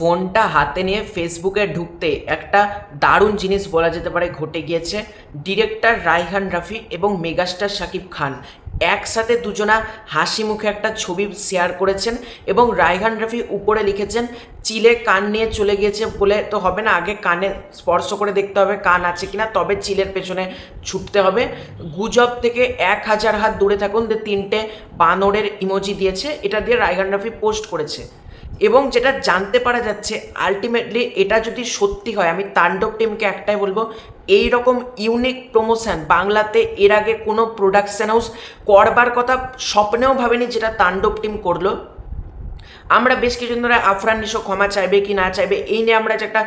ফোনটা হাতে নিয়ে ফেসবুকে ঢুকতে একটা দারুণ জিনিস বলা যেতে পারে ঘটে গিয়েছে। ডিরেক্টর রায়হান রাফি এবং মেগাস্টার শাকিব খান একসাথে দুজনা হাসি মুখে একটা ছবি শেয়ার করেছেন এবং রায়হান রাফি উপরে লিখেছেন চিলে কান নিয়ে চলে গিয়েছে বলে তো হবে না, আগে কানে স্পর্শ করে দেখতে হবে কান আছে কিনা, তবে চিলের পেছনে ছুটতে হবে। গুজব থেকে 1000 হাত দূরে থাকুন, তিনটে বানরের ইমোজি দিয়েছে, এটা দিয়ে রায়হান রাফি পোস্ট করেছে। এবং যেটা জানতে পারা যাচ্ছে আলটিমেটলি এটা যদি সত্যি হয়, আমি তাণ্ডব টিমকে একটাই বলবো, এই রকম ইউনিক প্রমোশন বাংলাতে এর আগে কোনো প্রোডাকশন হাউস করবার কথা স্বপ্নেও ভাবেনি, যেটা তাণ্ডব টিম করলো। আমরা বেশ কিছুদিন ধরে আফরান নিশো ক্ষমা চাইবে কি না চাইবে এই নিয়ে আমরা যে একটা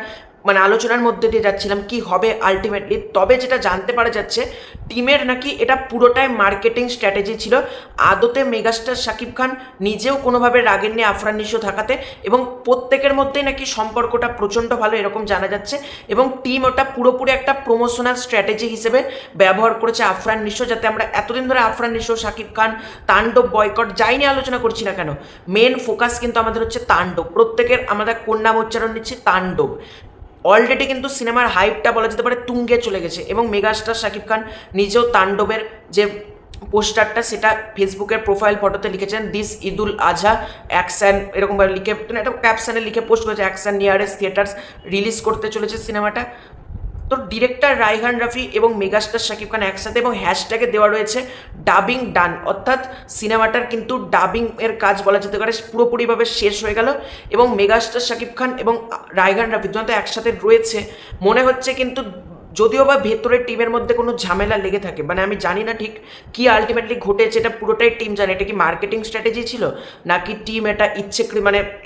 আলোচনার মধ্যে দিয়ে যাচ্ছিলাম কি হবে আলটিমেটলি। তবে যেটা জানতে পারা যাচ্ছে টিমের নাকি এটা পুরোটাই মার্কেটিং স্ট্র্যাটেজি ছিল। আদতে মেগাস্টার শাকিব খান নিজেও কোনোভাবে রাগেননি আফরান নিশো থাকাতে, এবং প্রত্যেকের মধ্যেই নাকি সম্পর্কটা প্রচণ্ড ভালো এরকম জানা যাচ্ছে। এবং টিম ওটা পুরোপুরি একটা প্রমোশনাল স্ট্র্যাটেজি হিসেবে ব্যবহার করেছে আফরান নিশো, যাতে আমরা এতদিন ধরে আফরান নিশো শাকিব খান তাণ্ডব বয়কট যাই নিয়ে আলোচনা করছি না কেন, মেন ফোকাস কিন্তু আমাদের হচ্ছে তাণ্ডব। প্রত্যেকের আমরা কোন নাম উচ্চারণ নিচ্ছি, তাণ্ডব। অলরেডি কিন্তু সিনেমার হাইপটা বলা যেতে পারে তুঙ্গে চলে গেছে, এবং মেগাস্টার শাকিব খান নিজেও তাণ্ডবের যে পোস্টারটা সেটা ফেসবুকের প্রোফাইল ফটোতে লিখেছেন দিস ঈদুল আজহা অ্যাকশন, এরকমভাবে লিখে একটা ক্যাপশনে লিখে পোস্ট করেছে অ্যাকশন নিয়ারেস্ট থিয়েটার্স রিলিজ করতে চলেছে সিনেমাটা। তো ডিরেক্টর রায়হান রাফি এবং মেগাস্টার শাকিব খান একসাথে, এবং হ্যাশট্যাগে দেওয়া রয়েছে ডাবিং ডান, অর্থাৎ সিনেমাটার কিন্তু ডাবিং এর কাজ বলা যেতে পারে পুরোপুরিভাবে শেষ হয়ে গেল। এবং মেগাস্টার শাকিব খান এবং রায়হান রাফি দুজন তো একসাথে রয়েছে মনে হচ্ছে, কিন্তু যদিও বা ভেতরের টিমের মধ্যে কোনো ঝামেলা লেগে থাকে, আমি জানি না ঠিক কি আলটিমেটলি ঘটেছে, এটা পুরোটাই টিম জানে। এটা কি মার্কেটিং স্ট্র্যাটেজি ছিল নাকি টিম এটা ইচ্ছে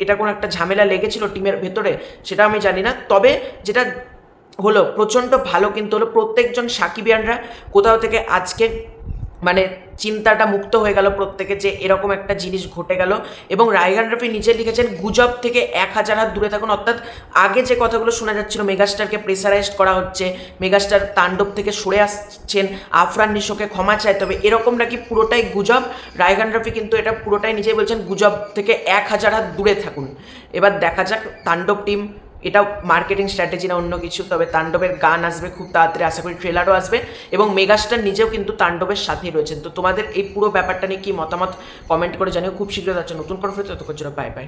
এটা কোনো একটা ঝামেলা লেগেছিল টিমের ভেতরে, সেটা আমি জানি না। তবে যেটা হলো প্রচণ্ড ভালো কিন্তু হলো, প্রত্যেকজন সাকিবিয়ানরা কোথাও থেকে আজকে চিন্তাটা মুক্ত হয়ে গেল প্রত্যেকে, যে এরকম একটা জিনিস ঘটে গেল। এবং রায়হান রাফি নিজে লিখেছেন গুজব থেকে 1000 হাত দূরে থাকুন, অর্থাৎ আগে যে কথাগুলো শোনা যাচ্ছিল মেগাস্টারকে প্রেসারাইজড করা হচ্ছে, মেগাস্টার তাণ্ডব থেকে সরে আসছেন, আফরান নিশোকে ক্ষমা চাইতে হবে, এরকম নাকি পুরোটাই গুজব। রায়হান রাফি কিন্তু এটা পুরোটাই নিজেই বলছেন গুজব থেকে 1000 হাত দূরে থাকুন। এবার দেখা যাক তাণ্ডব টিম এটা মার্কেটিং স্ট্র্যাটেজি না অন্য কিছু। তবে তাণ্ডবের গান আসবে খুব তাড়াতাড়ি, আশা করি ট্রেলারও আসবে, এবং মেগাস্টার নিজেও কিন্তু তাণ্ডবের সাথেই রয়েছেন। তো তোমাদের এই পুরো ব্যাপারটা নিয়ে কি মতামত কমেন্ট করে জানিও। খুব শীঘ্রই যাচ্ছে নতুন করে, ততক্ষণ বাই বাই।